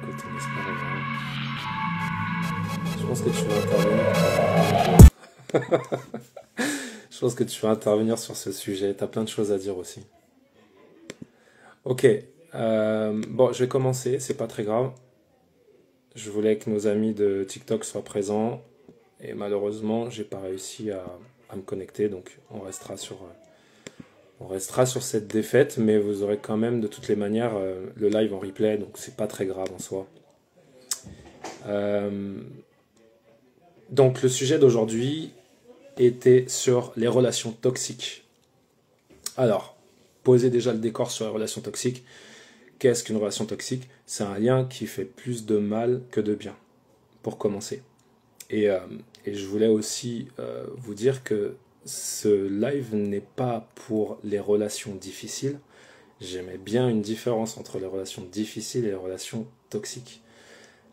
écoute, on espère bien. Je pense que tu vas intervenir. Je pense que tu vas intervenir sur ce sujet. Tu as plein de choses à dire aussi. Ok. Bon, je vais commencer. C'est pas très grave. Je voulais que nos amis de TikTok soient présents. Et malheureusement, j'ai pas réussi à me connecter. Donc, on restera sur cette défaite. Mais vous aurez quand même, de toutes les manières, le live en replay. Donc, c'est pas très grave en soi. Euh, donc, le sujet d'aujourd'hui était sur les relations toxiques. Alors, poser déjà le décor sur les relations toxiques. Qu'est-ce qu'une relation toxique? C'est un lien qui fait plus de mal que de bien, pour commencer. Et, euh, et je voulais aussi vous dire que ce live n'est pas pour les relations difficiles. J'aimais bien une différence entre les relations difficiles et les relations toxiques.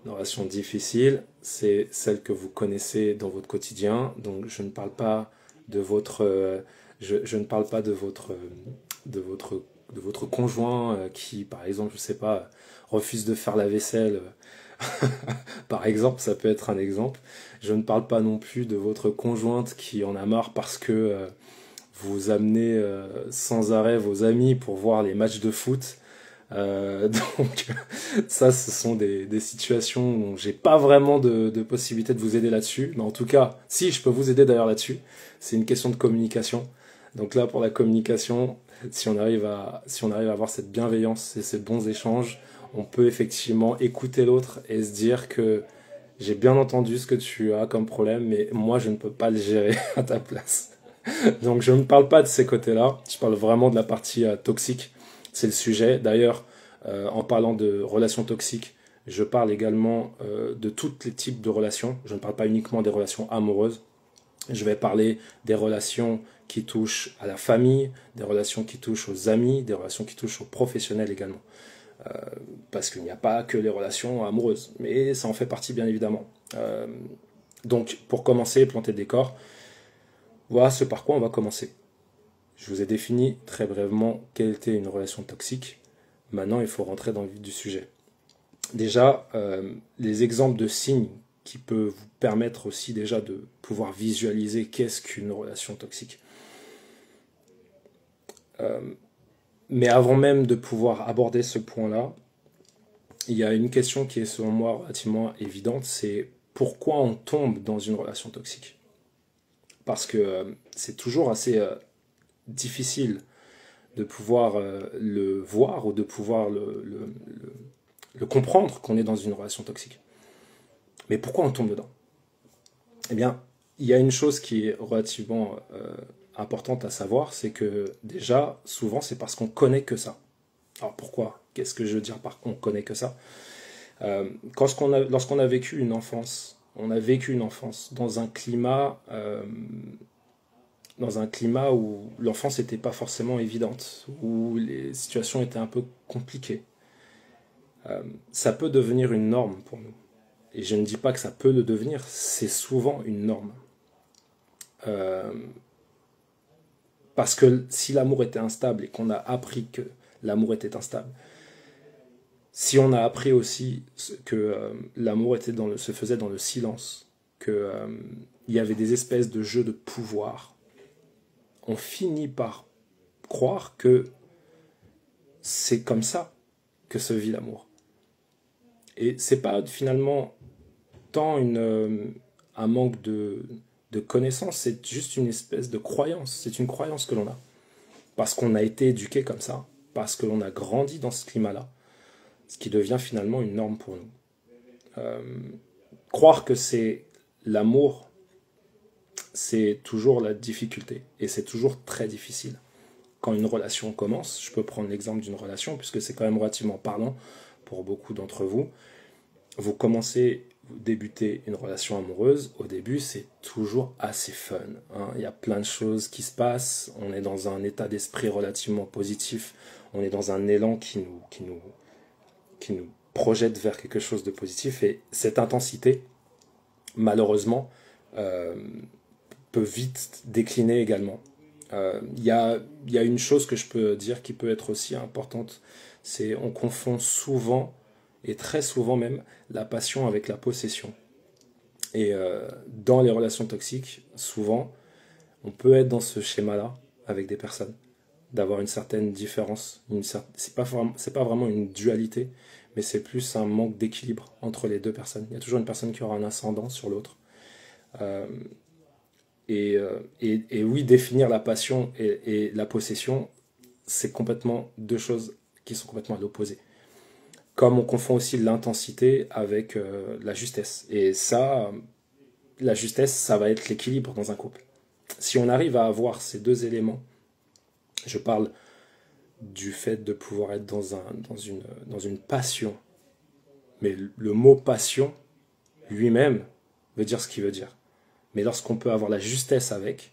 Une relation difficile, c'est celle que vous connaissez dans votre quotidien. Donc je ne parle pas de votre, je ne parle pas de votre, de votre conjoint qui, par exemple, je sais pas, refuse de faire la vaisselle. Par exemple, ça peut être un exemple. Je ne parle pas non plus de votre conjointe qui en a marre parce que vous amenez sans arrêt vos amis pour voir les matchs de foot. Donc ça, ce sont des situations où j'ai pas vraiment de possibilité de vous aider là-dessus. Mais en tout cas, si je peux vous aider d'ailleurs là-dessus, c'est une question de communication. Donc là, pour la communication, si on arrive à avoir cette bienveillance et ces bons échanges, on peut effectivement écouter l'autre et se dire que j'ai bien entendu ce que tu as comme problème, mais moi, je ne peux pas le gérer à ta place. Donc je ne parle pas de ces côtés-là, je parle vraiment de la partie toxique. C'est le sujet. D'ailleurs, en parlant de relations toxiques, je parle également de tous les types de relations. Je ne parle pas uniquement des relations amoureuses. Je vais parler des relations qui touchent à la famille, des relations qui touchent aux amis, des relations qui touchent aux professionnels également. Euh, Parce qu'il n'y a pas que les relations amoureuses, mais ça en fait partie bien évidemment. Donc pour commencer, planter le décor, voilà ce par quoi on va commencer. Je vous ai défini très brièvement quelle était une relation toxique. Maintenant, il faut rentrer dans le vif du sujet. Déjà, les exemples de signes qui peuvent vous permettre aussi déjà de pouvoir visualiser qu'est-ce qu'une relation toxique. Euh, mais avant même de pouvoir aborder ce point-là, il y a une question qui est selon moi relativement évidente, c'est pourquoi on tombe dans une relation toxique? Parce que c'est toujours assez difficile de pouvoir le voir ou de pouvoir le comprendre qu'on est dans une relation toxique. Mais pourquoi on tombe dedans? Eh bien, il y a une chose qui est relativement importante à savoir, c'est que déjà, souvent, c'est parce qu'on connaît que ça. Alors pourquoi? Qu'est-ce que je veux dire par on connaît que ça? Lorsqu'on a vécu une enfance, on a vécu une enfance dans un climat où l'enfance n'était pas forcément évidente, où les situations étaient un peu compliquées. Ça peut devenir une norme pour nous. Et je ne dis pas que ça peut le devenir, c'est souvent une norme. Euh, Parce que si l'amour était instable et qu'on a appris que l'amour était instable, si on a appris aussi que l'amour se faisait dans le silence, que il y avait des espèces de jeux de pouvoir, on finit par croire que c'est comme ça que se vit l'amour. Et c'est pas finalement tant un manque de connaissances, c'est juste une espèce de croyance. C'est une croyance que l'on a. Parce qu'on a été éduqué comme ça, parce que l'on a grandi dans ce climat-là, ce qui devient finalement une norme pour nous. Euh, Croire que c'est l'amour, c'est toujours la difficulté. Et c'est toujours très difficile. Quand une relation commence, je peux prendre l'exemple d'une relation, puisque c'est quand même relativement parlant pour beaucoup d'entre vous. Vous débutez une relation amoureuse, au début c'est toujours assez fun, hein. Il y a plein de choses qui se passent, on est dans un état d'esprit relativement positif, on est dans un élan qui nous projette vers quelque chose de positif, et cette intensité, malheureusement, euh, peut vite décliner également. Il y a une chose que je peux dire qui peut être aussi importante, c'est on confond souvent et très souvent même la passion avec la possession. Et dans les relations toxiques, souvent, on peut être dans ce schéma-là avec des personnes, d'avoir une certaine différence. C'est pas vraiment une dualité, mais c'est plus un manque d'équilibre entre les deux personnes. Il y a toujours une personne qui aura un ascendant sur l'autre. Euh, et oui, définir la passion et la possession, c'est complètement deux choses qui sont complètement à l'opposé. Comme on confond aussi l'intensité avec la justesse. Et ça, la justesse, ça va être l'équilibre dans un couple. Si on arrive à avoir ces deux éléments, je parle du fait de pouvoir être dans une passion. Mais le mot passion, lui-même, veut dire ce qu'il veut dire. Mais lorsqu'on peut avoir la justesse avec,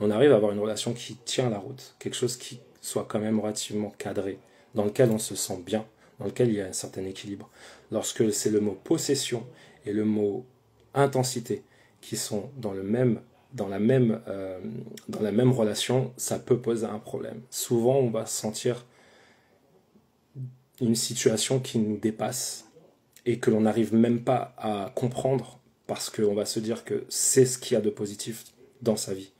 on arrive à avoir une relation qui tient la route, quelque chose qui soit quand même relativement cadré, dans lequel on se sent bien, dans lequel il y a un certain équilibre. Lorsque c'est le mot possession et le mot intensité qui sont dans la même relation, ça peut poser un problème. Souvent, on va sentir une situation qui nous dépasse et que l'on n'arrive même pas à comprendre parce qu'on va se dire que c'est ce qu'il y a de positif dans sa vie.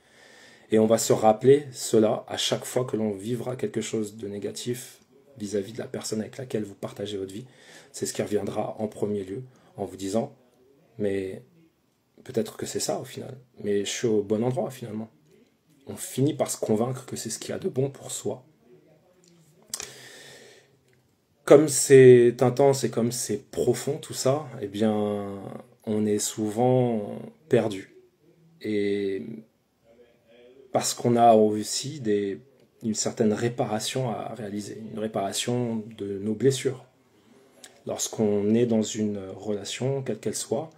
Et on va se rappeler cela à chaque fois que l'on vivra quelque chose de négatif vis-à-vis de la personne avec laquelle vous partagez votre vie. C'est ce qui reviendra en premier lieu en vous disant mais peut-être que c'est ça au final, mais je suis au bon endroit finalement. On finit par se convaincre que c'est ce qu'il y a de bon pour soi. Comme c'est intense et comme c'est profond tout ça, eh bien on est souvent perdu. Et parce qu'on a aussi une certaine réparation à réaliser, une réparation de nos blessures. Lorsqu'on est dans une relation, quelle qu'elle soit,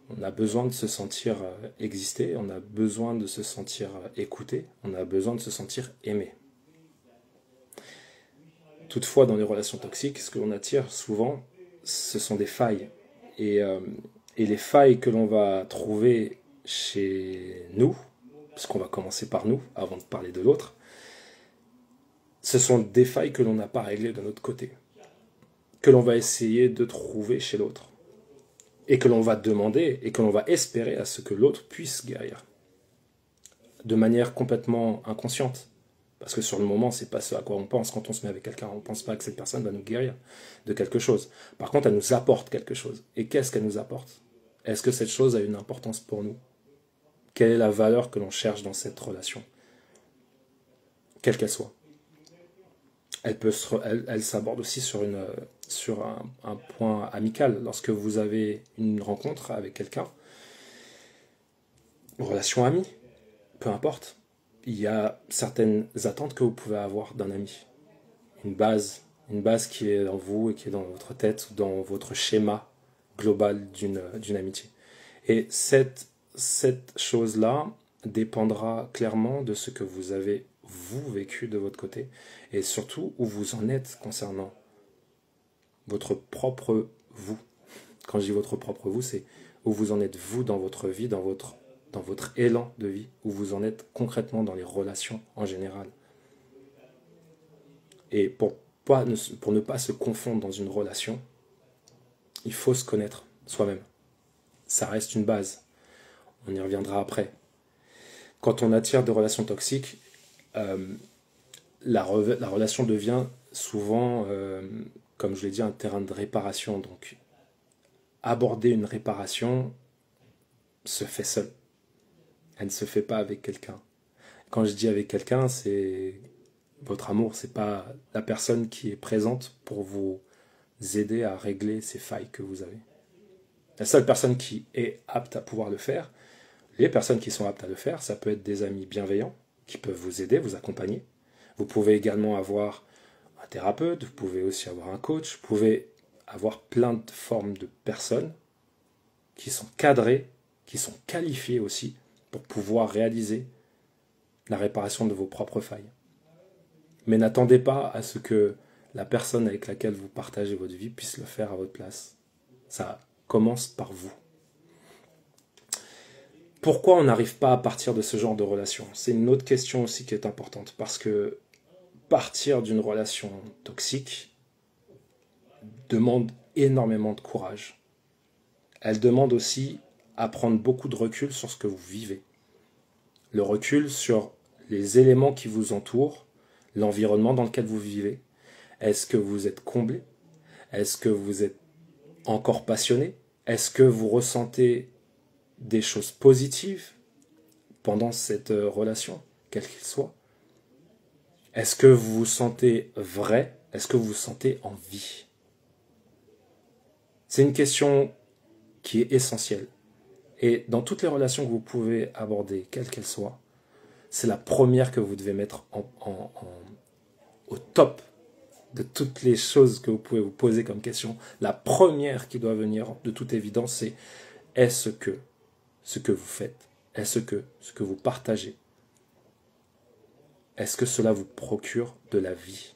on a besoin de se sentir exister, on a besoin de se sentir écouté, on a besoin de se sentir aimé. Toutefois, dans les relations toxiques, ce que l'on attire souvent, ce sont des failles. Et les failles que l'on va trouver chez nous, parce qu'on va commencer par nous avant de parler de l'autre, ce sont des failles que l'on n'a pas réglées de notre côté, que l'on va essayer de trouver chez l'autre, et que l'on va demander, et que l'on va espérer à ce que l'autre puisse guérir, de manière complètement inconsciente. Parce que sur le moment, c'est pas ce à quoi on pense quand on se met avec quelqu'un. On ne pense pas que cette personne va nous guérir de quelque chose. Par contre, elle nous apporte quelque chose. Et qu'est-ce qu'elle nous apporte? Est-ce que cette chose a une importance pour nous? Quelle est la valeur que l'on cherche dans cette relation? Quelle qu'elle soit. Elle s'aborde aussi sur un point amical. Lorsque vous avez une rencontre avec quelqu'un, une relation amie, peu importe, il y a certaines attentes que vous pouvez avoir d'un ami. Une base qui est en vous et qui est dans votre tête ou dans votre schéma global d'une amitié. Et cette chose-là dépendra clairement de ce que vous avez, vous, vécu de votre côté et surtout où vous en êtes concernant votre propre vous. Quand je dis votre propre vous, c'est où vous en êtes vous dans votre vie, dans votre élan de vie, où vous en êtes concrètement dans les relations en général. Et pour ne pas se confondre dans une relation, il faut se connaître soi-même. Ça reste une base. On y reviendra après. Quand on attire des relations toxiques, la relation devient souvent, comme je l'ai dit, un terrain de réparation. Donc, aborder une réparation se fait seul. Elle ne se fait pas avec quelqu'un. Quand je dis avec quelqu'un, c'est votre amour, c'est pas la personne qui est présente pour vous aider à régler ces failles que vous avez. La seule personne qui est apte à pouvoir le faire, les personnes qui sont aptes à le faire, ça peut être des amis bienveillants qui peuvent vous aider, vous accompagner. Vous pouvez également avoir un thérapeute, vous pouvez aussi avoir un coach, vous pouvez avoir plein de formes de personnes qui sont cadrées, qui sont qualifiées aussi pour pouvoir réaliser la réparation de vos propres failles. Mais n'attendez pas à ce que la personne avec laquelle vous partagez votre vie puisse le faire à votre place. Ça commence par vous. Pourquoi on n'arrive pas à partir de ce genre de relation? C'est une autre question aussi qui est importante, parce que partir d'une relation toxique demande énormément de courage. Elle demande aussi à prendre beaucoup de recul sur ce que vous vivez. Le recul sur les éléments qui vous entourent, l'environnement dans lequel vous vivez. Est-ce que vous êtes comblé? Est-ce que vous êtes encore passionné? Est-ce que vous ressentez des choses positives pendant cette relation, quelle qu'elle soit? Est-ce que vous vous sentez vrai? Est-ce que vous vous sentez en vie? C'est une question qui est essentielle. Et dans toutes les relations que vous pouvez aborder, quelles qu'elles soient, c'est la première que vous devez mettre au top de toutes les choses que vous pouvez vous poser comme question. La première qui doit venir de toute évidence, c'est est-ce que ce que vous faites, est-ce que ce que vous partagez, est-ce que cela vous procure de la vie?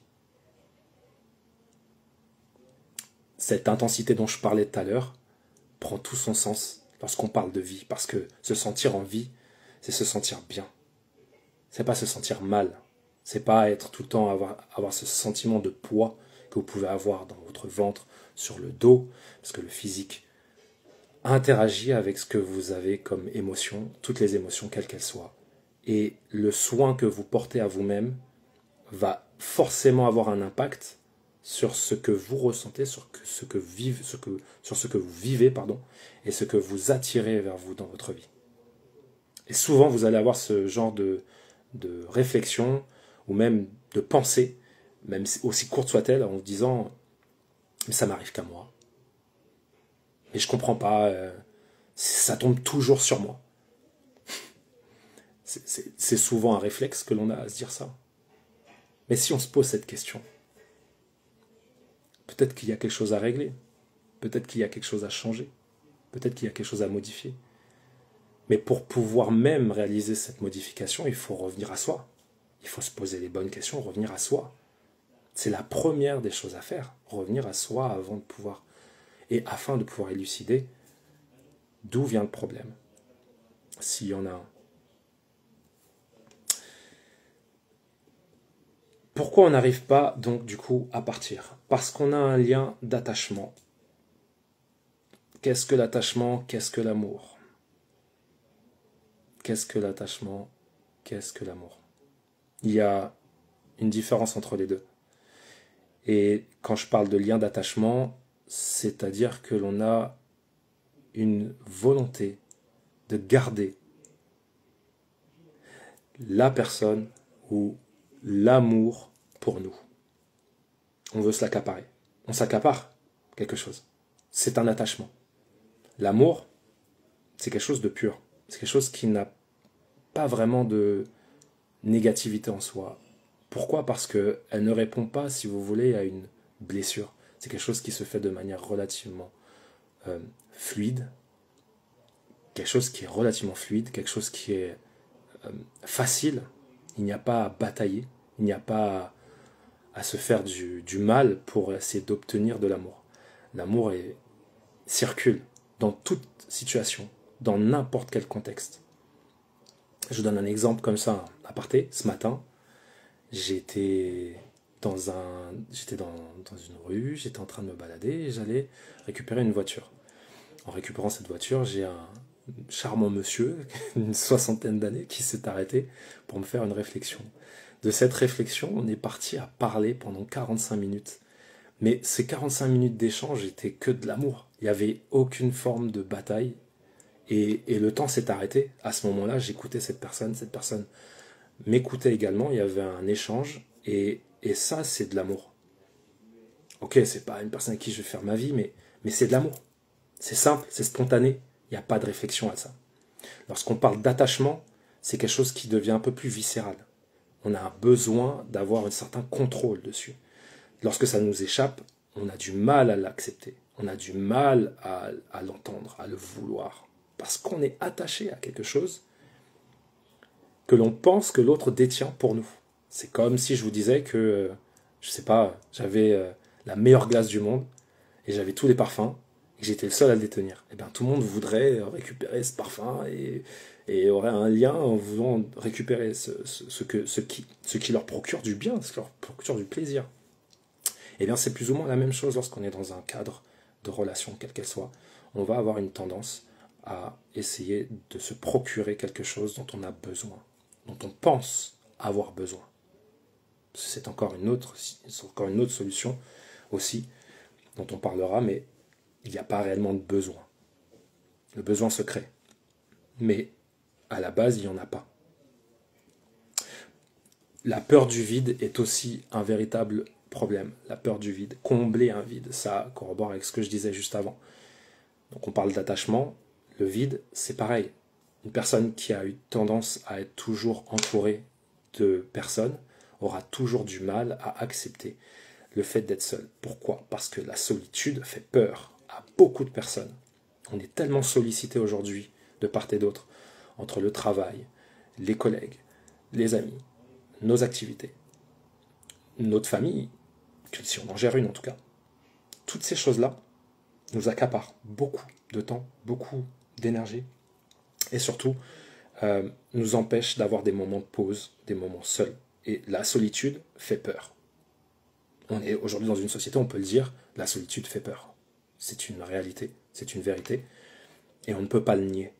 Cette intensité dont je parlais tout à l'heure prend tout son sens lorsqu'on parle de vie, parce que se sentir en vie, c'est se sentir bien. C'est pas se sentir mal. C'est pas être tout le temps avoir ce sentiment de poids que vous pouvez avoir dans votre ventre, sur le dos, parce que le physique interagit avec ce que vous avez comme émotion, toutes les émotions quelles qu'elles soient. Et le soin que vous portez à vous-même va forcément avoir un impact sur ce que vous ressentez, sur ce que vous vivez, et ce que vous attirez vers vous dans votre vie. Et souvent, vous allez avoir ce genre de réflexion, ou même de pensée, même aussi courte soit-elle, en vous disant « mais ça m'arrive qu'à moi. Mais je comprends pas, ça tombe toujours sur moi. » C'est souvent un réflexe que l'on a à se dire ça. Mais si on se pose cette question, peut-être qu'il y a quelque chose à régler, peut-être qu'il y a quelque chose à changer, peut-être qu'il y a quelque chose à modifier. Mais pour pouvoir même réaliser cette modification, il faut revenir à soi. Il faut se poser les bonnes questions, revenir à soi. C'est la première des choses à faire, revenir à soi avant de pouvoir, et afin de pouvoir élucider d'où vient le problème, s'il y en a un. Pourquoi on n'arrive pas donc du coup à partir? Parce qu'on a un lien d'attachement. Qu'est-ce que l'attachement? Qu'est-ce que l'amour? Qu'est-ce que l'attachement? Qu'est-ce que l'amour? Il y a une différence entre les deux. Et quand je parle de lien d'attachement, c'est-à-dire que l'on a une volonté de garder la personne ou l'amour pour nous. On veut se l'accaparer. On s'accapare quelque chose. C'est un attachement. L'amour, c'est quelque chose de pur. C'est quelque chose qui n'a pas vraiment de négativité en soi. Pourquoi? Parce qu'elle ne répond pas, si vous voulez, à une blessure. C'est quelque chose qui se fait de manière relativement fluide. Quelque chose qui est relativement fluide, quelque chose qui est facile. Il n'y a pas à batailler, il n'y a pas à se faire du mal pour essayer d'obtenir de l'amour. L'amour circule dans toute situation, dans n'importe quel contexte. Je vous donne un exemple comme ça, à aparté. Ce matin, j'étais dans une rue, j'étais en train de me balader et j'allais récupérer une voiture. En récupérant cette voiture, j'ai un charmant monsieur, une soixantaine d'années, qui s'est arrêté pour me faire une réflexion. De cette réflexion, on est parti à parler pendant 45 minutes. Mais ces 45 minutes d'échange étaient que de l'amour. Il n'y avait aucune forme de bataille. Et le temps s'est arrêté. À ce moment-là, j'écoutais cette personne m'écoutait également. Il y avait un échange. Et ça, c'est de l'amour. Ok, c'est pas une personne à qui je vais faire ma vie, mais c'est de l'amour. C'est simple, c'est spontané. Il n'y a pas de réflexion à ça. Lorsqu'on parle d'attachement, c'est quelque chose qui devient un peu plus viscéral. On a un besoin d'avoir un certain contrôle dessus. Lorsque ça nous échappe, on a du mal à l'accepter. On a du mal à l'entendre, à le vouloir. Parce qu'on est attaché à quelque chose que l'on pense que l'autre détient pour nous. C'est comme si je vous disais que, je sais pas, j'avais la meilleure glace du monde et j'avais tous les parfums et que j'étais le seul à le détenir. Et bien tout le monde voudrait récupérer ce parfum et aurait un lien en voulant récupérer ce qui leur procure du bien, ce qui leur procure du plaisir. Et bien c'est plus ou moins la même chose lorsqu'on est dans un cadre de relation, quelle qu'elle soit, on va avoir une tendance à essayer de se procurer quelque chose dont on a besoin, dont on pense avoir besoin. C'est encore une autre solution aussi, dont on parlera, mais il n'y a pas réellement de besoin. Le besoin se crée. Mais à la base, il n'y en a pas. La peur du vide est aussi un véritable problème. La peur du vide, combler un vide, ça corrobore avec ce que je disais juste avant. Donc on parle d'attachement, le vide, c'est pareil. Une personne qui a eu tendance à être toujours entourée de personnes aura toujours du mal à accepter le fait d'être seul. Pourquoi? Parce que la solitude fait peur à beaucoup de personnes. On est tellement sollicité aujourd'hui de part et d'autre, entre le travail, les collègues, les amis, nos activités, notre famille, si on en gère une en tout cas. Toutes ces choses-là nous accaparent beaucoup de temps, beaucoup d'énergie, et surtout nous empêchent d'avoir des moments de pause, des moments seuls. Et la solitude fait peur. On est aujourd'hui dans une société, on peut le dire, la solitude fait peur. C'est une réalité, c'est une vérité, et on ne peut pas le nier.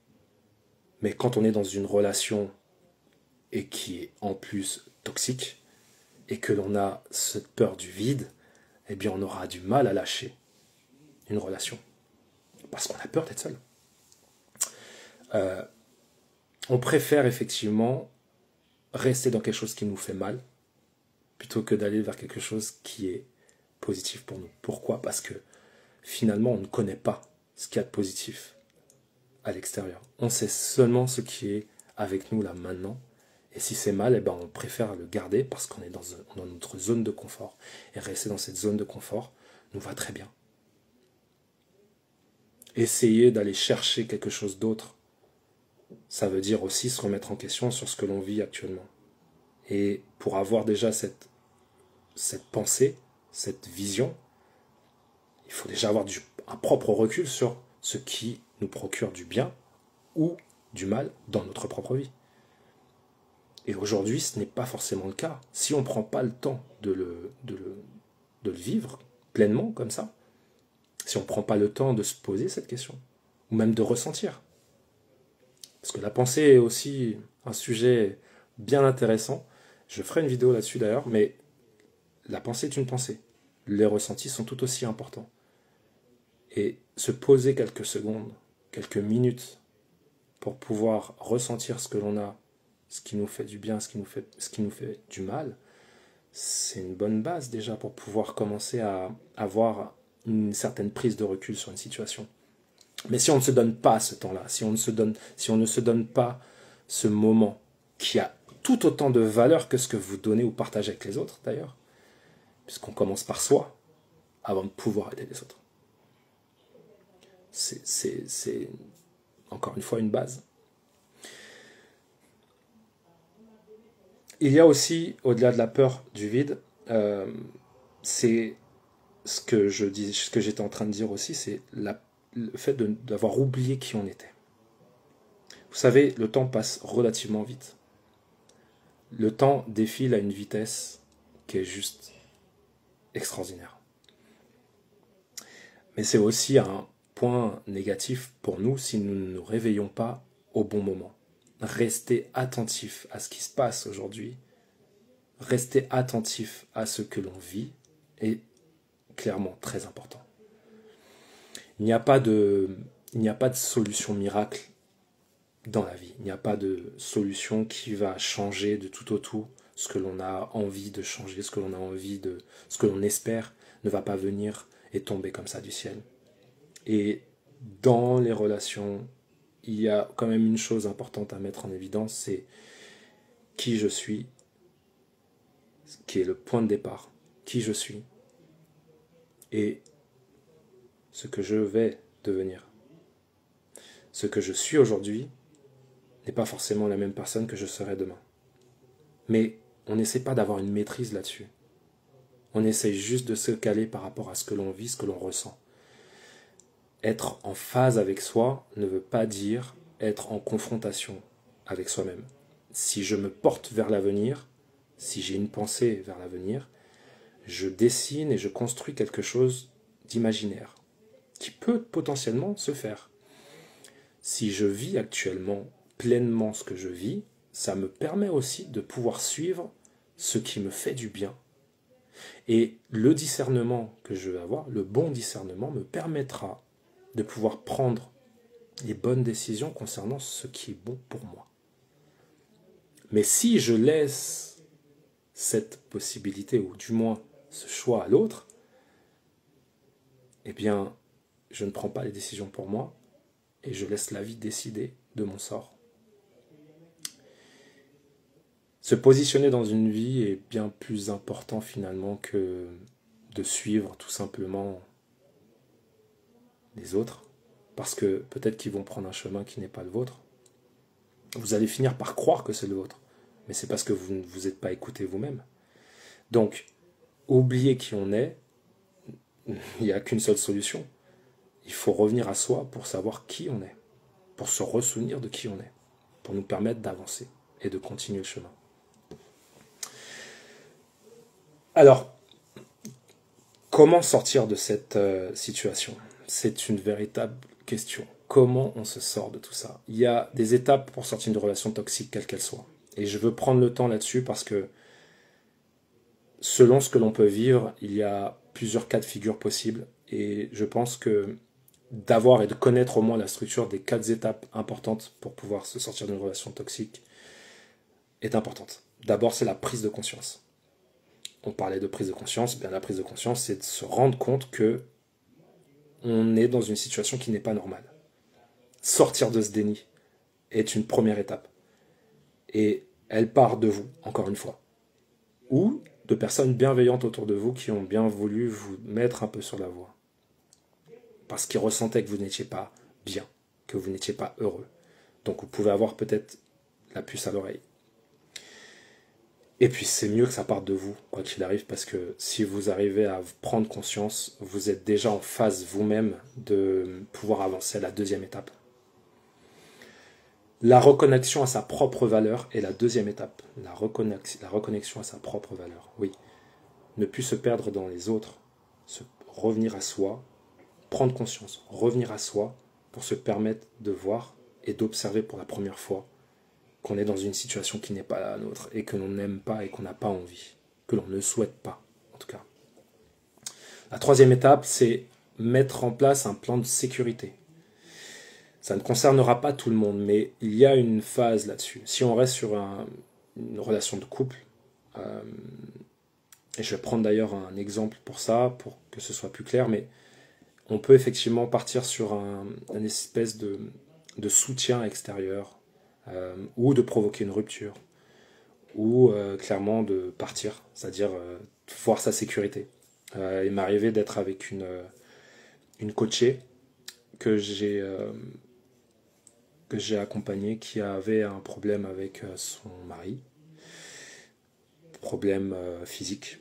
Mais quand on est dans une relation et qui est en plus toxique, et que l'on a cette peur du vide, eh bien on aura du mal à lâcher une relation. Parce qu'on a peur d'être seul. On préfère effectivement rester dans quelque chose qui nous fait mal, plutôt que d'aller vers quelque chose qui est positif pour nous. Pourquoi? Parce que finalement, on ne connaît pas ce qu'il y a de positif à l'extérieur. On sait seulement ce qui est avec nous là maintenant. Et si c'est mal, eh ben on préfère le garder parce qu'on est dans notre zone de confort. Et rester dans cette zone de confort nous va très bien. Essayer d'aller chercher quelque chose d'autre, ça veut dire aussi se remettre en question sur ce que l'on vit actuellement. Et pour avoir déjà cette pensée, cette vision, il faut déjà avoir un propre recul sur ce qui nous procure du bien ou du mal dans notre propre vie. Et aujourd'hui, ce n'est pas forcément le cas. Si on ne prend pas le temps de le vivre pleinement comme ça, si on ne prend pas le temps de se poser cette question, ou même de ressentir. Parce que la pensée est aussi un sujet bien intéressant. Je ferai une vidéo là-dessus d'ailleurs, mais la pensée est une pensée. Les ressentis sont tout aussi importants. Et se poser quelques secondes, quelques minutes, pour pouvoir ressentir ce que l'on a, ce qui nous fait du bien, ce qui nous fait du mal, c'est une bonne base déjà pour pouvoir commencer à avoir une certaine prise de recul sur une situation. Mais si on ne se donne pas ce temps-là, si on ne se donne pas ce moment qui a tout autant de valeur que ce que vous donnez ou partagez avec les autres d'ailleurs, puisqu'on commence par soi avant de pouvoir aider les autres. C'est encore une fois une base. Il y a aussi, au-delà de la peur du vide, c'est ce que j'étais en train de dire aussi, c'est le fait d'avoir oublié qui on était. Vous savez, le temps passe relativement vite. Le temps défile à une vitesse qui est juste extraordinaire. Mais c'est aussi un point négatif pour nous si nous ne nous réveillons pas au bon moment. Rester attentif à ce qui se passe aujourd'hui, rester attentif à ce que l'on vit est clairement très important. Il n'y a pas de solution miracle dans la vie. Il n'y a pas de solution qui va changer de tout au tout ce que l'on a envie de changer, ce que l'on espère ne va pas venir et tomber comme ça du ciel. Et dans les relations, il y a quand même une chose importante à mettre en évidence, c'est qui je suis, qui est le point de départ, qui je suis, et ce que je vais devenir. Ce que je suis aujourd'hui n'est pas forcément la même personne que je serai demain. Mais on n'essaie pas d'avoir une maîtrise là-dessus. On essaie juste de se caler par rapport à ce que l'on vit, ce que l'on ressent. Être en phase avec soi ne veut pas dire être en confrontation avec soi-même. Si je me porte vers l'avenir, si j'ai une pensée vers l'avenir, je dessine et je construis quelque chose d'imaginaire, qui peut potentiellement se faire. Si je vis actuellement pleinement ce que je vis, ça me permet aussi de pouvoir suivre ce qui me fait du bien. Et le discernement que je vais avoir, le bon discernement, me permettra de pouvoir prendre les bonnes décisions concernant ce qui est bon pour moi. Mais si je laisse cette possibilité, ou du moins ce choix à l'autre, eh bien, je ne prends pas les décisions pour moi et je laisse la vie décider de mon sort. Se positionner dans une vie est bien plus important finalement que de suivre tout simplement les autres, parce que peut-être qu'ils vont prendre un chemin qui n'est pas le vôtre. Vous allez finir par croire que c'est le vôtre, mais c'est parce que vous ne vous êtes pas écouté vous-même. Donc, oubliez qui on est, il n'y a qu'une seule solution. Il faut revenir à soi pour savoir qui on est, pour se ressouvenir de qui on est, pour nous permettre d'avancer et de continuer le chemin. Alors, comment sortir de cette situation? C'est une véritable question. Comment on se sort de tout ça? Il y a des étapes pour sortir d'une relation toxique, quelle qu'elle soit. Et je veux prendre le temps là-dessus parce que selon ce que l'on peut vivre, il y a plusieurs cas de figure possibles. Et je pense que d'avoir et de connaître au moins la structure des 4 étapes importantes pour pouvoir se sortir d'une relation toxique est importante. D'abord, c'est la prise de conscience. On parlait de prise de conscience, bien la prise de conscience, c'est de se rendre compte que on est dans une situation qui n'est pas normale. Sortir de ce déni est une première étape. Et elle part de vous, encore une fois. Ou de personnes bienveillantes autour de vous qui ont bien voulu vous mettre un peu sur la voie. Parce qu'ils ressentaient que vous n'étiez pas bien, que vous n'étiez pas heureux. Donc vous pouvez avoir peut-être la puce à l'oreille. Et puis c'est mieux que ça parte de vous, quoi qu'il arrive, parce que si vous arrivez à prendre conscience, vous êtes déjà en phase vous-même de pouvoir avancer à la deuxième étape. La reconnexion à sa propre valeur est la deuxième étape. La reconnexion à sa propre valeur, oui. Ne plus se perdre dans les autres, revenir à soi, prendre conscience, revenir à soi pour se permettre de voir et d'observer pour la première fois qu'on est dans une situation qui n'est pas la nôtre et que l'on n'aime pas et qu'on n'a pas envie, que l'on ne souhaite pas, en tout cas. La troisième étape, c'est mettre en place un plan de sécurité. Ça ne concernera pas tout le monde, mais il y a une phase là-dessus. Si on reste sur une relation de couple, et je vais prendre d'ailleurs un exemple pour ça, pour que ce soit plus clair, mais on peut effectivement partir sur une espèce de soutien extérieur, ou de provoquer une rupture, ou clairement de partir, c'est-à-dire voir sa sécurité. Il m'est arrivé d'être avec une coachée que j'ai accompagnée qui avait un problème avec son mari, problème physique,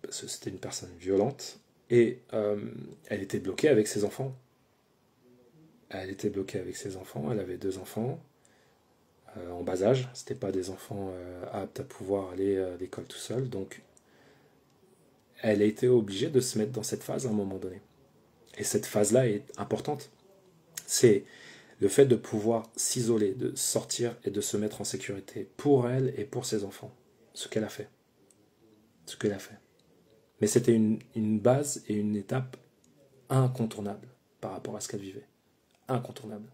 parce que c'était une personne violente, et elle était bloquée avec ses enfants. Elle était bloquée avec ses enfants, elle avait 2 enfants, en bas âge, c'était pas des enfants aptes à pouvoir aller à l'école tout seul, donc elle a été obligée de se mettre dans cette phase à un moment donné. Et cette phase-là est importante. C'est le fait de pouvoir s'isoler, de sortir et de se mettre en sécurité pour elle et pour ses enfants. Ce qu'elle a fait. Ce qu'elle a fait. Mais c'était une base et une étape incontournable par rapport à ce qu'elle vivait. Incontournable.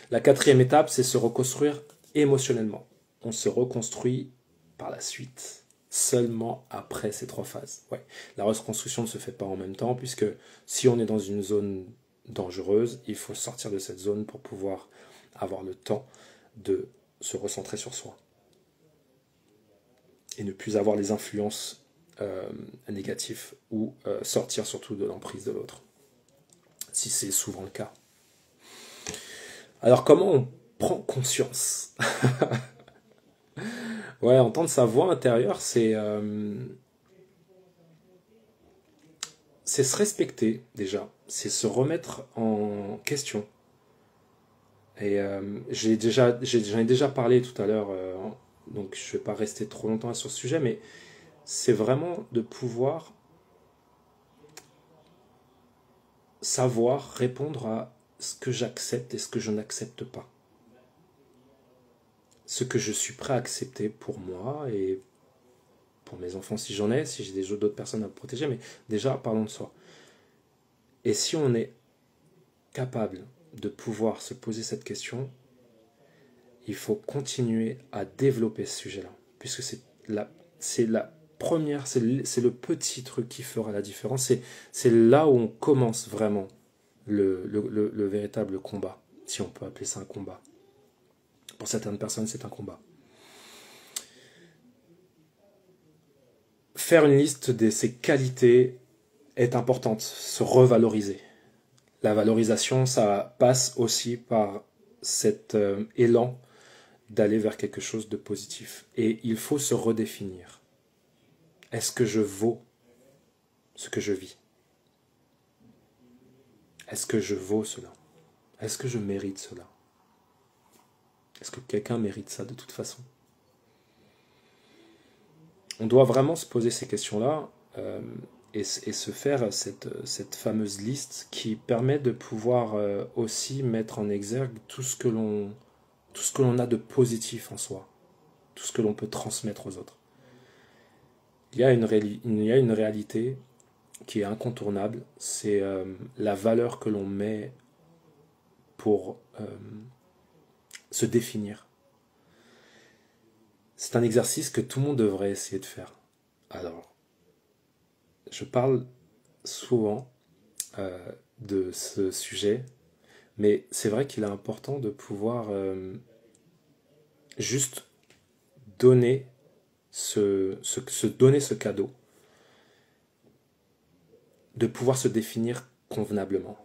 La 4e étape, c'est se reconstruire émotionnellement. On se reconstruit par la suite, seulement après ces 3 phases. Ouais. La reconstruction ne se fait pas en même temps, puisque si on est dans une zone dangereuse, il faut sortir de cette zone pour pouvoir avoir le temps de se recentrer sur soi. Et ne plus avoir les influences négatives, ou sortir surtout de l'emprise de l'autre. Si c'est souvent le cas. Alors comment on prend conscience? Ouais, entendre sa voix intérieure, c'est se respecter déjà, c'est se remettre en question. Et j'en ai déjà parlé tout à l'heure, donc je ne vais pas rester trop longtemps sur ce sujet, mais c'est vraiment de pouvoir savoir répondre à ce que j'accepte et ce que je n'accepte pas. Ce que je suis prêt à accepter pour moi et pour mes enfants si j'en ai, si j'ai d'autres personnes à protéger, mais déjà parlons de soi. Et si on est capable de pouvoir se poser cette question, il faut continuer à développer ce sujet-là, puisque c'est la première, c'est le petit truc qui fera la différence, c'est là où on commence vraiment le véritable combat, si on peut appeler ça un combat. Pour certaines personnes, c'est un combat. Faire une liste de ses qualités est importante, se revaloriser. La valorisation, ça passe aussi par cet élan d'aller vers quelque chose de positif. Et il faut se redéfinir. Est-ce que je vaux ce que je vis? Est-ce que je vaux cela? Est-ce que je mérite cela? Est-ce que quelqu'un mérite ça de toute façon? On doit vraiment se poser ces questions-là et se faire cette fameuse liste qui permet de pouvoir aussi mettre en exergue tout ce que l'on a de positif en soi, tout ce que l'on peut transmettre aux autres. Il y a une réalité qui est incontournable, c'est la valeur que l'on met pour se définir. C'est un exercice que tout le monde devrait essayer de faire. Alors, je parle souvent de ce sujet, mais c'est vrai qu'il est important de pouvoir juste donner donner ce cadeau, de pouvoir se définir convenablement.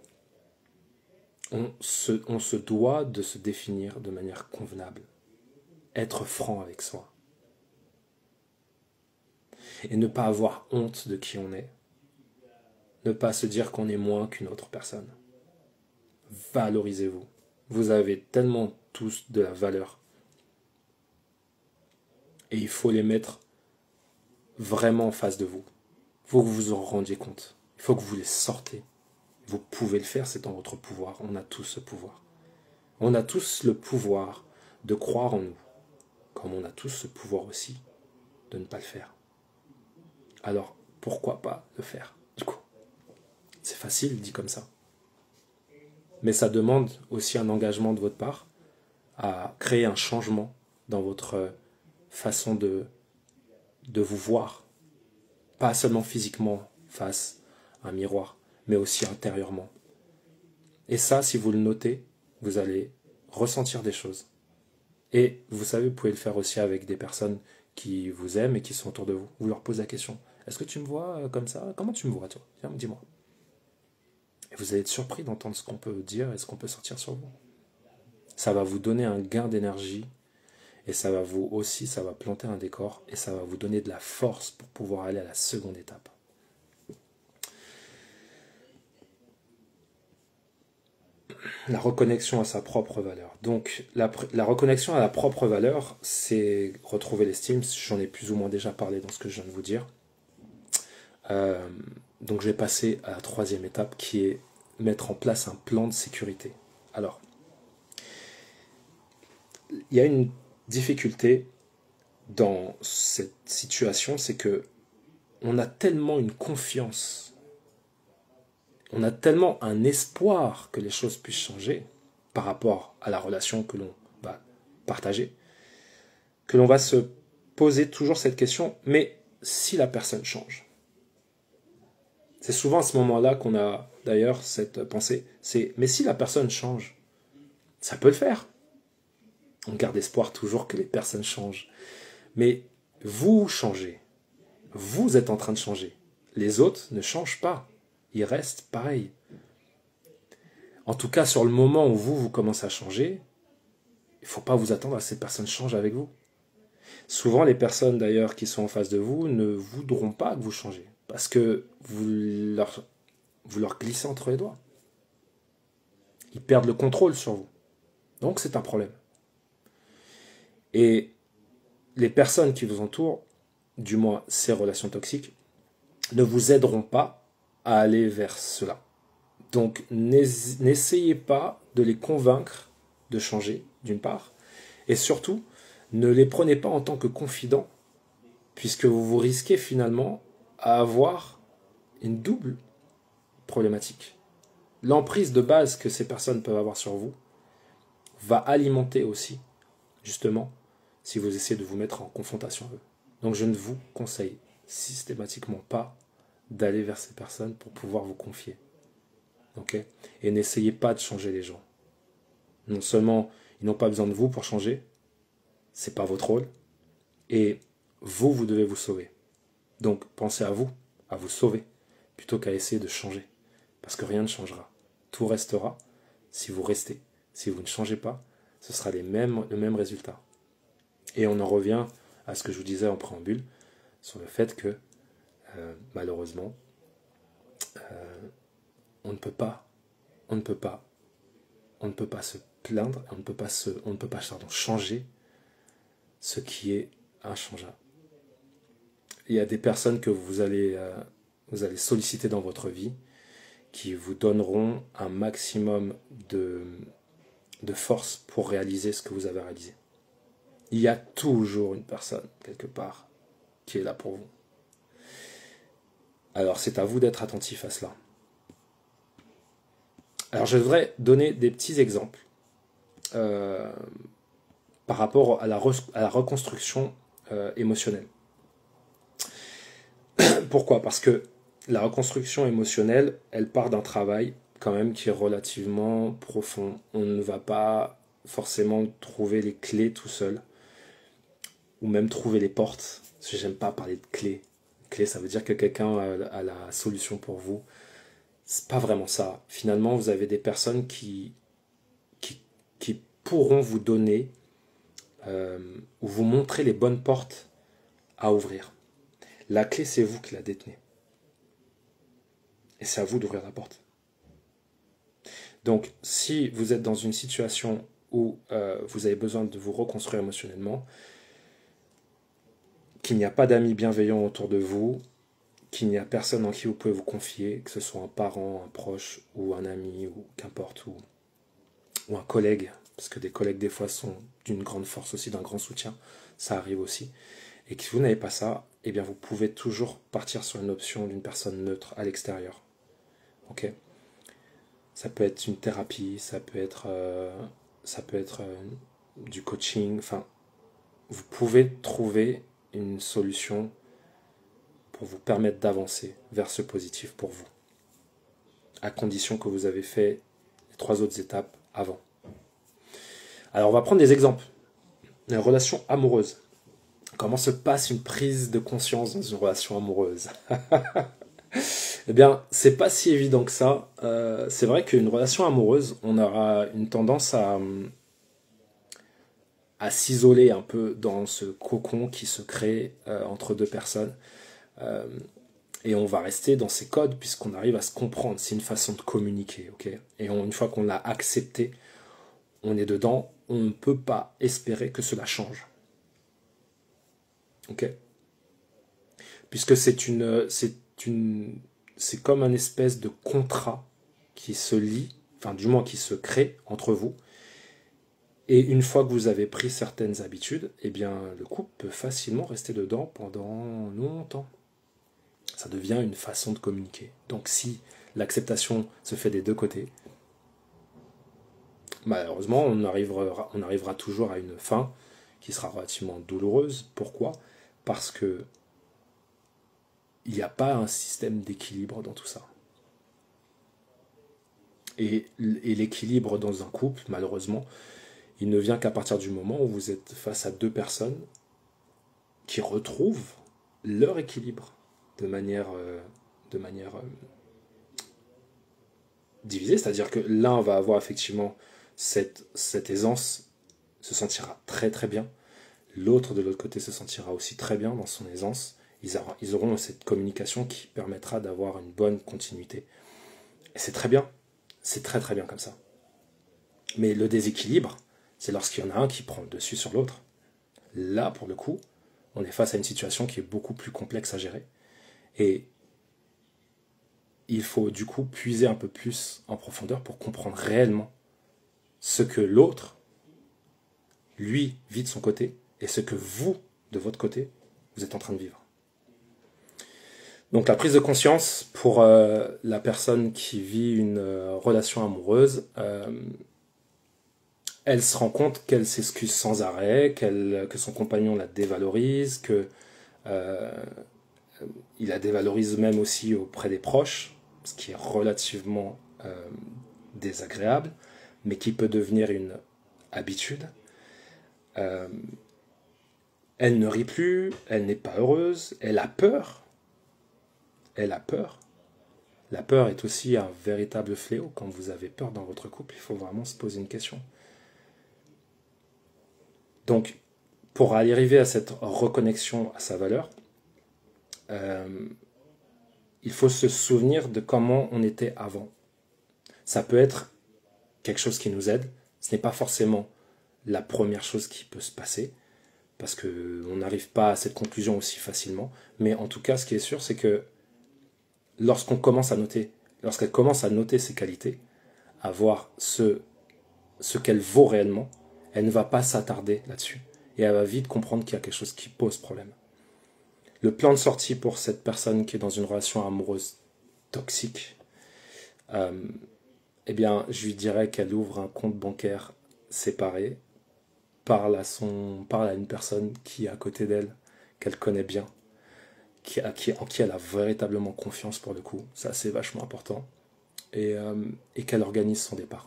On se doit de se définir de manière convenable. Être franc avec soi. Et ne pas avoir honte de qui on est. Ne pas se dire qu'on est moins qu'une autre personne. Valorisez-vous. Vous avez tellement tous de la valeur. Et il faut les mettre vraiment en face de vous. Il faut que vous vous en rendiez compte. Il faut que vous les sortez. Vous pouvez le faire, c'est dans votre pouvoir. On a tous ce pouvoir. On a tous le pouvoir de croire en nous. Comme on a tous ce pouvoir aussi de ne pas le faire. Alors, pourquoi pas le faire, du coup? C'est facile, dit comme ça. Mais ça demande aussi un engagement de votre part à créer un changement dans votre façon de vous voir. Pas seulement physiquement face à un miroir, mais aussi intérieurement. Et ça, si vous le notez, vous allez ressentir des choses. Et vous savez, vous pouvez le faire aussi avec des personnes qui vous aiment et qui sont autour de vous. Vous leur posez la question. Est-ce que tu me vois comme ça? Comment tu me vois, toi? Viens, dis-moi. Et vous allez être surpris d'entendre ce qu'on peut dire et ce qu'on peut sortir sur vous. Ça va vous donner un gain d'énergie et ça va planter un décor et ça va vous donner de la force pour pouvoir aller à la seconde étape. La reconnexion à sa propre valeur. Donc, la reconnexion à la propre valeur, c'est retrouver l'estime. J'en ai plus ou moins déjà parlé dans ce que je viens de vous dire. Donc, je vais passer à la troisième étape qui est mettre en place un plan de sécurité. Alors, il y a une difficulté dans cette situation, c'est que on a tellement une confiance, on a tellement un espoir que les choses puissent changer par rapport à la relation que l'on va partager, que l'on va se poser toujours cette question, mais si la personne change? C'est souvent à ce moment-là qu'on a d'ailleurs cette pensée, c'est mais si la personne change, ça peut le faire. On garde espoir toujours que les personnes changent. Mais vous changez. Vous êtes en train de changer. Les autres ne changent pas. Ils restent pareils. En tout cas, sur le moment où vous commencez à changer, il ne faut pas vous attendre à ce que ces personnes changent avec vous. Souvent, les personnes d'ailleurs qui sont en face de vous ne voudront pas que vous changez. Parce que vous leur glissez entre les doigts. Ils perdent le contrôle sur vous. Donc c'est un problème. Et les personnes qui vous entourent, du moins ces relations toxiques, ne vous aideront pas à aller vers cela. Donc n'essayez pas de les convaincre de changer, d'une part, et surtout, ne les prenez pas en tant que confidents, puisque vous risquez finalement à avoir une double problématique. L'emprise de base que ces personnes peuvent avoir sur vous va alimenter aussi, justement, si vous essayez de vous mettre en confrontation avec eux. Donc je ne vous conseille systématiquement pas d'aller vers ces personnes pour pouvoir vous confier. Okay? Et n'essayez pas de changer les gens. Non seulement ils n'ont pas besoin de vous pour changer, c'est pas votre rôle, et vous devez vous sauver. Donc pensez à vous sauver, plutôt qu'à essayer de changer. Parce que rien ne changera. Tout restera si vous restez. Si vous ne changez pas, ce sera le même résultat. Et on en revient à ce que je vous disais en préambule, sur le fait que, malheureusement, on ne peut pas se plaindre, on ne peut pas changer ce qui est inchangeable. Il y a des personnes que vous allez solliciter dans votre vie qui vous donneront un maximum de force pour réaliser ce que vous avez réalisé. Il y a toujours une personne, quelque part, qui est là pour vous. Alors c'est à vous d'être attentif à cela. Alors je voudrais donner des petits exemples par rapport à la reconstruction émotionnelle. Pourquoi? Parce que la reconstruction émotionnelle, elle part d'un travail quand même qui est relativement profond. On ne va pas forcément trouver les clés tout seul, ou même trouver les portes. Parce que j'aime pas parler de clés. Clés, ça veut dire que quelqu'un a la solution pour vous. C'est pas vraiment ça. Finalement, vous avez des personnes qui pourront vous donner ou vous montrer les bonnes portes à ouvrir. La clé, c'est vous qui la détenez. Et c'est à vous d'ouvrir la porte. Donc, si vous êtes dans une situation où vous avez besoin de vous reconstruire émotionnellement, qu'il n'y a pas d'amis bienveillants autour de vous, qu'il n'y a personne en qui vous pouvez vous confier, que ce soit un parent, un proche, ou un ami, ou qu'importe, ou un collègue, parce que des collègues des fois sont d'une grande force aussi, d'un grand soutien, ça arrive aussi, et que si vous n'avez pas ça, eh bien vous pouvez toujours partir sur une option d'une personne neutre à l'extérieur. Ok? Ça peut être une thérapie, ça peut être du coaching, enfin, vous pouvez trouver une solution pour vous permettre d'avancer vers ce positif pour vous, à condition que vous avez fait les 3 autres étapes avant. Alors on va prendre des exemples. Une relation amoureuse. Comment se passe une prise de conscience dans une relation amoureuse? Eh bien, c'est pas si évident que ça. C'est vrai qu'une relation amoureuse, on aura une tendance à s'isoler un peu dans ce cocon qui se crée entre deux personnes. Et on va rester dans ces codes puisqu'on arrive à se comprendre. C'est une façon de communiquer, ok? Et une fois qu'on l'a accepté, on est dedans, on ne peut pas espérer que cela change. Ok? Puisque c'est comme un espèce de contrat qui se lie, enfin du moins qui se crée entre vous. Et une fois que vous avez pris certaines habitudes, eh bien le couple peut facilement rester dedans pendant longtemps. Ça devient une façon de communiquer. Donc si l'acceptation se fait des deux côtés, malheureusement on arrivera toujours à une fin qui sera relativement douloureuse. Pourquoi? Parce que il n'y a pas un système d'équilibre dans tout ça. Et l'équilibre dans un couple, malheureusement, il ne vient qu'à partir du moment où vous êtes face à deux personnes qui retrouvent leur équilibre de manière divisée. C'est-à-dire que l'un va avoir effectivement cette aisance, se sentira très très bien. L'autre de l'autre côté se sentira aussi très bien dans son aisance. Ils auront cette communication qui permettra d'avoir une bonne continuité. Et c'est très bien. C'est très très bien comme ça. Mais le déséquilibre, c'est lorsqu'il y en a un qui prend le dessus sur l'autre. Là, pour le coup, on est face à une situation qui est beaucoup plus complexe à gérer. Et il faut du coup puiser un peu plus en profondeur pour comprendre réellement ce que l'autre, lui, vit de son côté et ce que vous, de votre côté, vous êtes en train de vivre. Donc la prise de conscience pour la personne qui vit une relation amoureuse, elle se rend compte qu'elle s'excuse sans arrêt, que son compagnon la dévalorise, il la dévalorise même aussi auprès des proches, ce qui est relativement désagréable, mais qui peut devenir une habitude. Elle ne rit plus, elle n'est pas heureuse, elle a peur. Elle a peur. La peur est aussi un véritable fléau. Quand vous avez peur dans votre couple, il faut vraiment se poser une question. Donc, pour arriver à cette reconnexion à sa valeur, il faut se souvenir de comment on était avant. Ça peut être quelque chose qui nous aide. Ce n'est pas forcément la première chose qui peut se passer, parce qu'on n'arrive pas à cette conclusion aussi facilement. Mais en tout cas, ce qui est sûr, c'est que lorsqu'elle commence à noter ses qualités, à voir ce qu'elle vaut réellement, elle ne va pas s'attarder là-dessus. Et elle va vite comprendre qu'il y a quelque chose qui pose problème. Le plan de sortie pour cette personne qui est dans une relation amoureuse toxique, eh bien, je lui dirais qu'elle ouvre un compte bancaire séparé, parle à une personne qui est à côté d'elle, qu'elle connaît bien, en qui elle a véritablement confiance pour le coup. Ça, c'est vachement important. Et qu'elle organise son départ.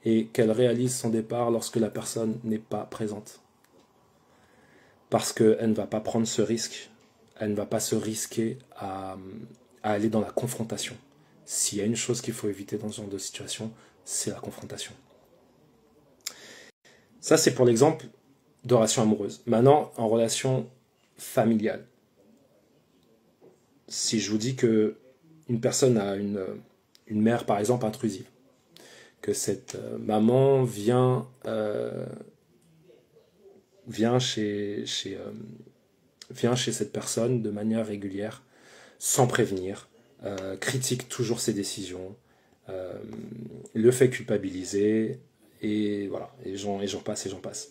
Et qu'elle réalise son départ lorsque la personne n'est pas présente. Parce qu'elle ne va pas prendre ce risque. Elle ne va pas se risquer à aller dans la confrontation. S'il y a une chose qu'il faut éviter dans ce genre de situation, c'est la confrontation. Ça, c'est pour l'exemple de relation amoureuse. Maintenant, en relation familiale. Si je vous dis que une personne a une mère, par exemple, intrusive, que cette maman vient chez cette personne de manière régulière, sans prévenir, critique toujours ses décisions, le fait culpabiliser, et voilà, et j'en passe.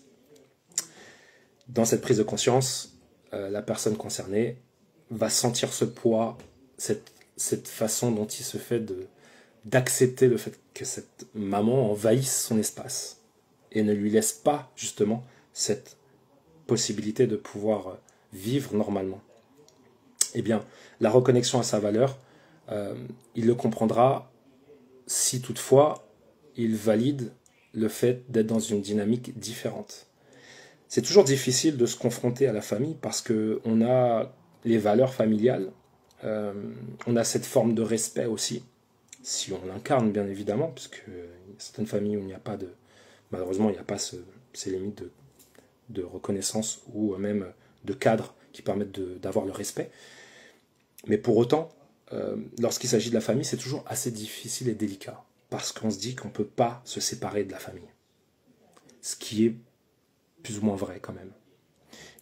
Dans cette prise de conscience, la personne concernée va sentir ce poids, cette façon dont il se fait d'accepter le fait que cette maman envahisse son espace et ne lui laisse pas justement cette possibilité de pouvoir vivre normalement. Eh bien, la reconnexion à sa valeur, il le comprendra si toutefois il valide le fait d'être dans une dynamique différente. C'est toujours difficile de se confronter à la famille parce qu'on a les valeurs familiales, on a cette forme de respect aussi, si on l'incarne bien évidemment, parce qu'il y a certaines familles où il n'y a pas malheureusement il n'y a pas ces limites de reconnaissance ou même de cadre qui permettent d'avoir le respect. Mais pour autant, lorsqu'il s'agit de la famille, c'est toujours assez difficile et délicat, parce qu'on se dit qu'on ne peut pas se séparer de la famille. Ce qui est plus ou moins vrai quand même.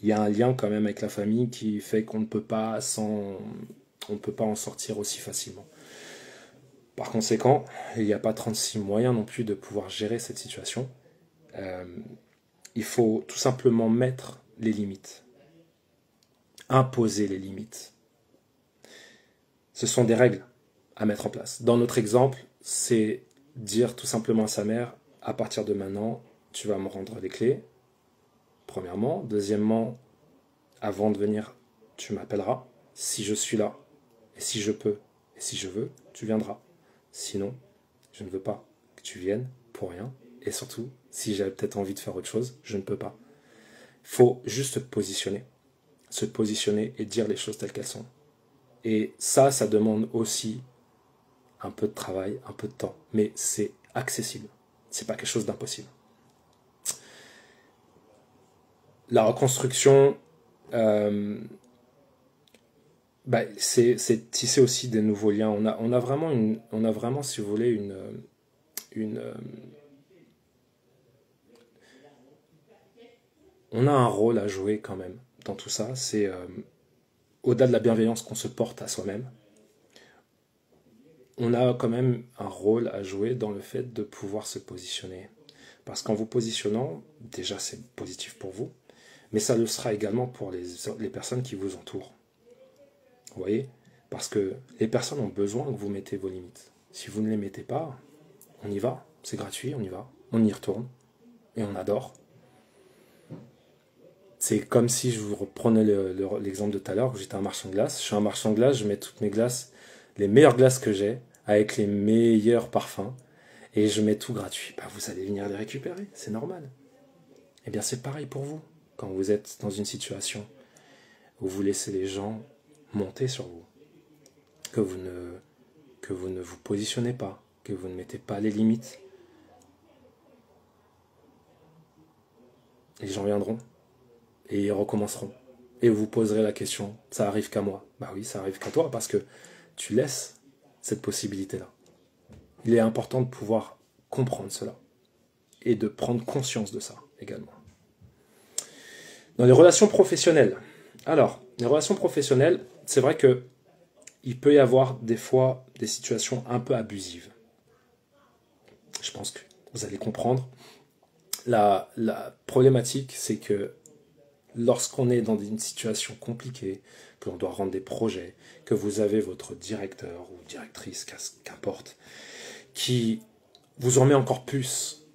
Il y a un lien quand même avec la famille qui fait qu'on ne peut pas en sortir aussi facilement. Par conséquent, il n'y a pas 36 moyens non plus de pouvoir gérer cette situation. Il faut tout simplement mettre les limites. Imposer les limites. Ce sont des règles à mettre en place. Dans notre exemple, c'est dire tout simplement à sa mère, à partir de maintenant, tu vas me rendre les clés, premièrement. Deuxièmement, avant de venir, tu m'appelleras. Si je suis là, et si je peux, et si je veux, tu viendras. Sinon, je ne veux pas que tu viennes pour rien. Et surtout, si j'avais peut-être envie de faire autre chose, je ne peux pas. Il faut juste se positionner et dire les choses telles qu'elles sont. Et ça demande aussi un peu de travail, un peu de temps. Mais c'est accessible. C'est pas quelque chose d'impossible. La reconstruction, c'est tisser aussi des nouveaux liens. On a vraiment, si vous voulez, on a un rôle à jouer quand même dans tout ça. C'est au-delà de la bienveillance qu'on se porte à soi-même, on a quand même un rôle à jouer dans le fait de pouvoir se positionner. Parce qu'en vous positionnant, déjà c'est positif pour vous, mais ça le sera également pour les personnes qui vous entourent. Vous voyez? Parce que les personnes ont besoin que vous mettez vos limites. Si vous ne les mettez pas, on y va, c'est gratuit, on y va, on y retourne, et on adore. C'est comme si je vous reprenais l'exemple de tout à l'heure, j'étais un marchand de glace. Je suis un marchand de glace, je mets toutes mes glaces, les meilleures glaces que j'ai, avec les meilleurs parfums, et je mets tout gratuit. Bah, vous allez venir les récupérer, c'est normal. Eh bien, c'est pareil pour vous, quand vous êtes dans une situation où vous laissez les gens monter sur vous, que vous ne vous positionnez pas, que vous ne mettez pas les limites. Les gens viendront et ils recommenceront. Et vous poserez la question, ça arrive qu'à moi? Bah oui, ça arrive qu'à toi parce que tu laisses cette possibilité-là. Il est important de pouvoir comprendre cela et de prendre conscience de ça également. Dans les relations professionnelles. Alors, les relations professionnelles, c'est vrai que il peut y avoir des fois des situations un peu abusives. Je pense que vous allez comprendre. La problématique, c'est que lorsqu'on est dans une situation compliquée, que l'on doit rendre des projets, que vous avez votre directeur ou directrice, qu'importe, qui vous en met encore plus,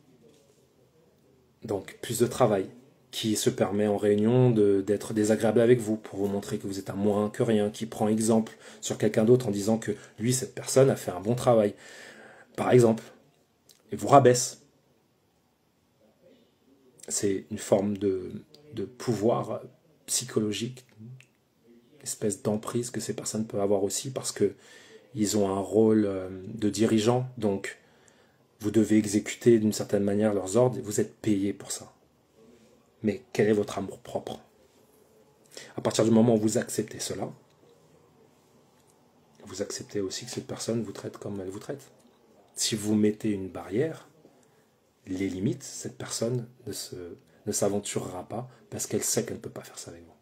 donc plus de travail, qui se permet en réunion d'être désagréable avec vous pour vous montrer que vous êtes un moins que rien, qui prend exemple sur quelqu'un d'autre en disant que lui, cette personne, a fait un bon travail, par exemple, et vous rabaisse. C'est une forme de pouvoir psychologique, espèce d'emprise que ces personnes peuvent avoir aussi parce que ils ont un rôle de dirigeant, donc vous devez exécuter d'une certaine manière leurs ordres et vous êtes payé pour ça. Mais quel est votre amour propre? À partir du moment où vous acceptez cela, vous acceptez aussi que cette personne vous traite comme elle vous traite. Si vous mettez une barrière, les limites, cette personne ne s'aventurera pas parce qu'elle sait qu'elle ne peut pas faire ça avec vous.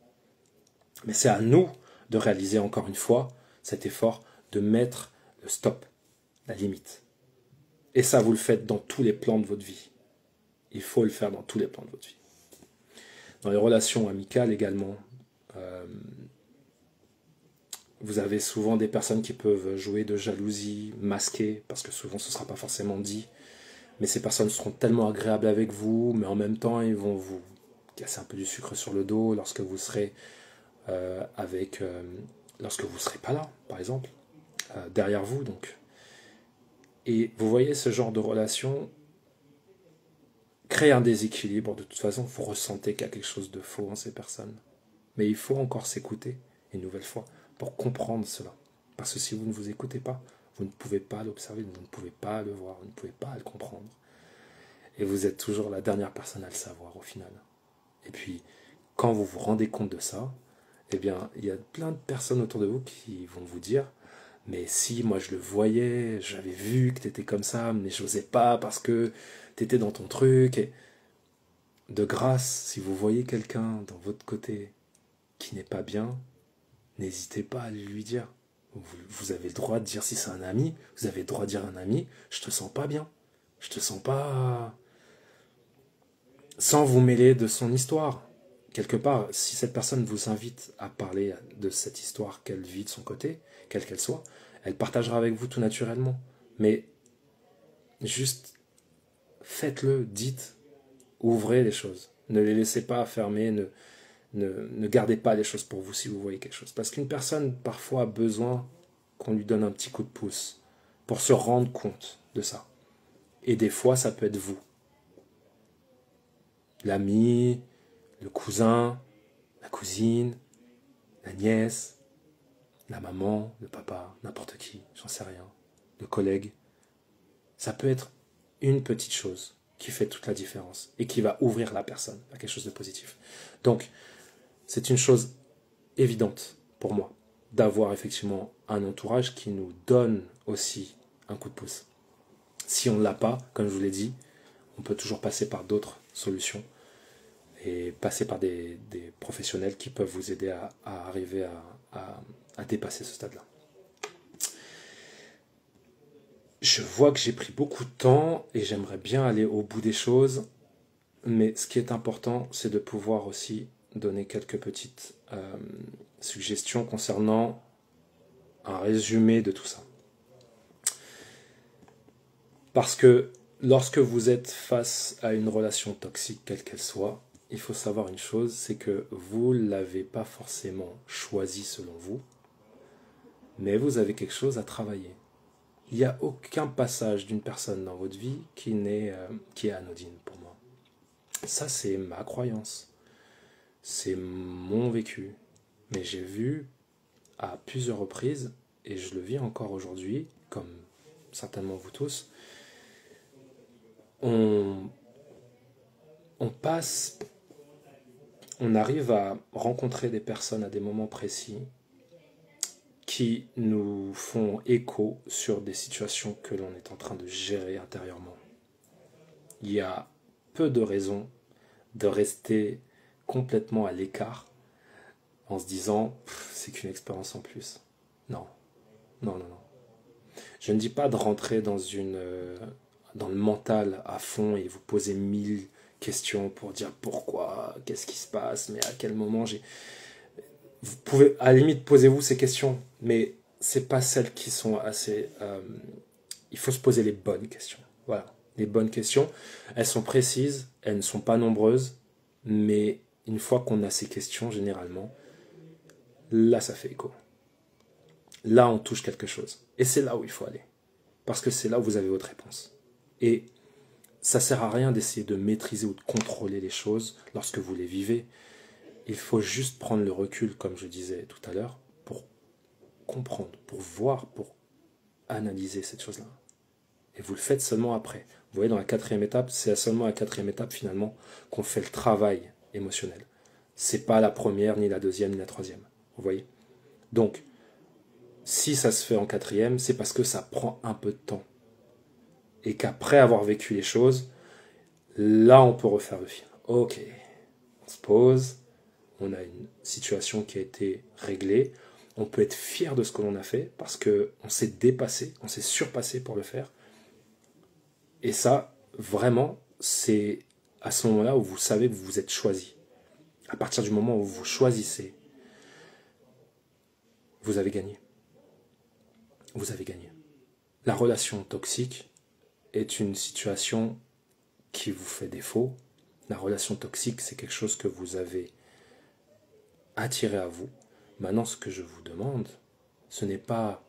Mais c'est à nous de réaliser encore une fois cet effort de mettre le stop, la limite. Et ça, vous le faites dans tous les plans de votre vie. Il faut le faire dans tous les plans de votre vie. Dans les relations amicales également, vous avez souvent des personnes qui peuvent jouer de jalousie, masquée, parce que souvent ce ne sera pas forcément dit, mais ces personnes seront tellement agréables avec vous, mais en même temps ils vont vous casser un peu du sucre sur le dos lorsque vous serez lorsque vous ne serez pas là, par exemple, derrière vous donc. Et vous voyez ce genre de relation créer un déséquilibre, de toute façon vous ressentez qu'il y a quelque chose de faux en ces personnes. Mais il faut encore s'écouter, une nouvelle fois, pour comprendre cela. Parce que si vous ne vous écoutez pas, vous ne pouvez pas l'observer, vous ne pouvez pas le voir, vous ne pouvez pas le comprendre. Et vous êtes toujours la dernière personne à le savoir au final. Et puis, quand vous vous rendez compte de ça, eh bien, il y a plein de personnes autour de vous qui vont vous dire « Mais si, moi je le voyais, j'avais vu que tu étais comme ça, mais je n'osais pas parce que tu étais dans ton truc. » Et de grâce, si vous voyez quelqu'un dans votre côté qui n'est pas bien, n'hésitez pas à lui dire. Vous avez le droit de dire si c'est un ami, vous avez le droit de dire à un ami, je te sens pas bien, je te sens pas... Sans vous mêler de son histoire. Quelque part, si cette personne vous invite à parler de cette histoire qu'elle vit de son côté, quelle qu'elle soit, elle partagera avec vous tout naturellement. Mais juste faites-le, dites, ouvrez les choses. Ne les laissez pas fermer, ne gardez pas les choses pour vous si vous voyez quelque chose. Parce qu'une personne, parfois, a besoin qu'on lui donne un petit coup de pouce pour se rendre compte de ça. Et des fois, ça peut être vous. L'ami, le cousin, la cousine, la nièce, la maman, le papa, n'importe qui, j'en sais rien, le collègue. Ça peut être une petite chose qui fait toute la différence et qui va ouvrir la personne à quelque chose de positif. Donc, c'est une chose évidente pour moi d'avoir effectivement un entourage qui nous donne aussi un coup de pouce. Si on ne l'a pas, comme je vous l'ai dit, on peut toujours passer par d'autres solutions et passer par des professionnels qui peuvent vous aider à arriver à dépasser ce stade-là. Je vois que j'ai pris beaucoup de temps et j'aimerais bien aller au bout des choses, mais ce qui est important, c'est de pouvoir aussi donner quelques petites suggestions concernant un résumé de tout ça. Parce que lorsque vous êtes face à une relation toxique, quelle qu'elle soit, il faut savoir une chose, c'est que vous ne l'avez pas forcément choisi selon vous, mais vous avez quelque chose à travailler. Il n'y a aucun passage d'une personne dans votre vie qui est anodine pour moi. Ça, c'est ma croyance. C'est mon vécu. Mais j'ai vu à plusieurs reprises, et je le vis encore aujourd'hui, comme certainement vous tous, on passe, on arrive à rencontrer des personnes à des moments précis qui nous font écho sur des situations que l'on est en train de gérer intérieurement. Il y a peu de raisons de rester complètement à l'écart en se disant c'est qu'une expérience en plus. Non, non, non, non. Je ne dis pas de rentrer dans le mental à fond et vous poser 1000 questions pour dire pourquoi, qu'est-ce qui se passe, mais à quel moment j'ai... Vous pouvez, à la limite, posez-vous ces questions, mais c'est pas celles qui sont assez... il faut se poser les bonnes questions. Voilà, les bonnes questions. Elles sont précises, elles ne sont pas nombreuses, mais une fois qu'on a ces questions, généralement, là, ça fait écho. Là, on touche quelque chose. Et c'est là où il faut aller. Parce que c'est là où vous avez votre réponse. Et ça ne sert à rien d'essayer de maîtriser ou de contrôler les choses lorsque vous les vivez. Il faut juste prendre le recul, comme je disais tout à l'heure, pour comprendre, pour voir, pour analyser cette chose-là. Et vous le faites seulement après. Vous voyez, dans la 4e étape, c'est seulement à la 4e étape, finalement, qu'on fait le travail émotionnel. C'est pas la première, ni la 2e, ni la 3e. Vous voyez? Donc, si ça se fait en 4e, c'est parce que ça prend un peu de temps. Et qu'après avoir vécu les choses, là, on peut refaire le film. Ok, on se pose, on a une situation qui a été réglée, on peut être fier de ce que l'on a fait, parce qu'on s'est dépassé, on s'est surpassé pour le faire. Et ça, vraiment, c'est à ce moment-là où vous savez que vous vous êtes choisi. À partir du moment où vous choisissez, vous avez gagné. Vous avez gagné. La relation toxique est une situation qui vous fait défaut. La relation toxique, c'est quelque chose que vous avez attiré à vous. Maintenant, ce que je vous demande, ce n'est pas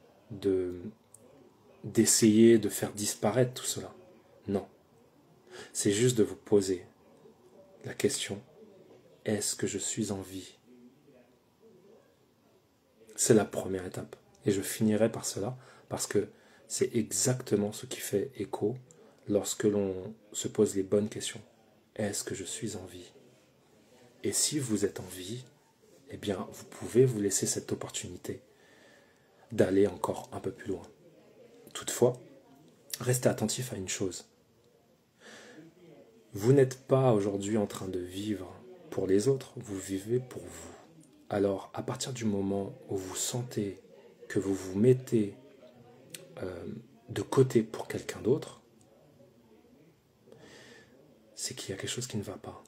d'essayer de faire disparaître tout cela. Non. C'est juste de vous poser la question, est-ce que je suis en vie? C'est la première étape. Et je finirai par cela, parce que c'est exactement ce qui fait écho lorsque l'on se pose les bonnes questions. Est-ce que je suis en vie? Et si vous êtes en vie, eh bien, vous pouvez vous laisser cette opportunité d'aller encore un peu plus loin. Toutefois, restez attentif à une chose. Vous n'êtes pas aujourd'hui en train de vivre pour les autres, vous vivez pour vous. Alors, à partir du moment où vous sentez que vous vous mettez de côté pour quelqu'un d'autre, c'est qu'il y a quelque chose qui ne va pas.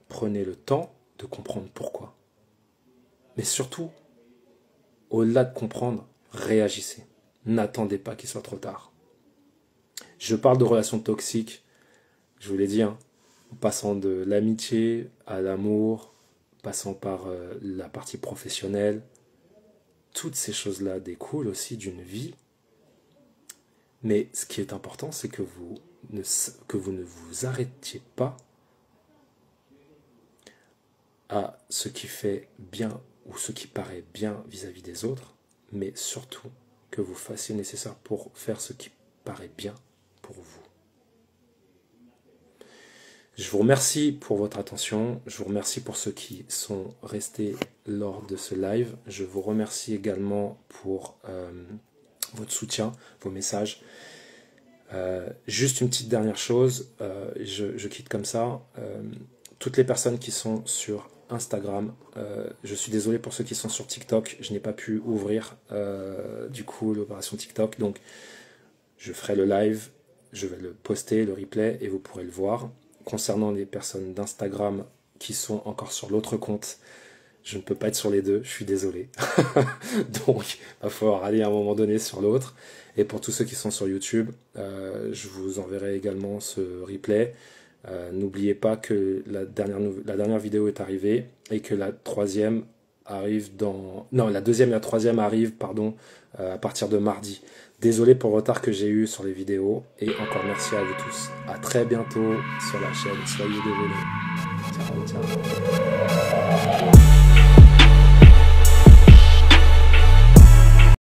Prenez le temps de comprendre pourquoi. Mais surtout, au-delà de comprendre, réagissez. N'attendez pas qu'il soit trop tard. Je parle de relations toxiques, je vous l'ai dit, en passant de l'amitié à l'amour, passant par la partie professionnelle. Toutes ces choses-là découlent aussi d'une vie. Mais ce qui est important, c'est que vous ne vous arrêtiez pas à ce qui fait bien ou ce qui paraît bien vis-à-vis des autres, mais surtout que vous fassiez le nécessaire pour faire ce qui paraît bien pour vous. Je vous remercie pour votre attention, je vous remercie pour ceux qui sont restés lors de ce live, je vous remercie également pour votre soutien, vos messages. Juste une petite dernière chose, je quitte comme ça. Toutes les personnes qui sont sur Instagram, je suis désolé pour ceux qui sont sur TikTok, je n'ai pas pu ouvrir du coup l'opération TikTok, donc je ferai le live, je vais le poster, le replay, et vous pourrez le voir. Concernant les personnes d'Instagram qui sont encore sur l'autre compte, je ne peux pas être sur les deux, je suis désolé. Donc, il va falloir aller à un moment donné sur l'autre. Et pour tous ceux qui sont sur YouTube, je vous enverrai également ce replay. N'oubliez pas que la dernière vidéo est arrivée et que la troisième arrive dans... Non, la deuxième et la troisième arrivent, pardon, à partir de mardi. Désolé pour le retard que j'ai eu sur les vidéos et encore merci à vous tous. À très bientôt sur la chaîne. Soyez désolés. Ciao, ciao.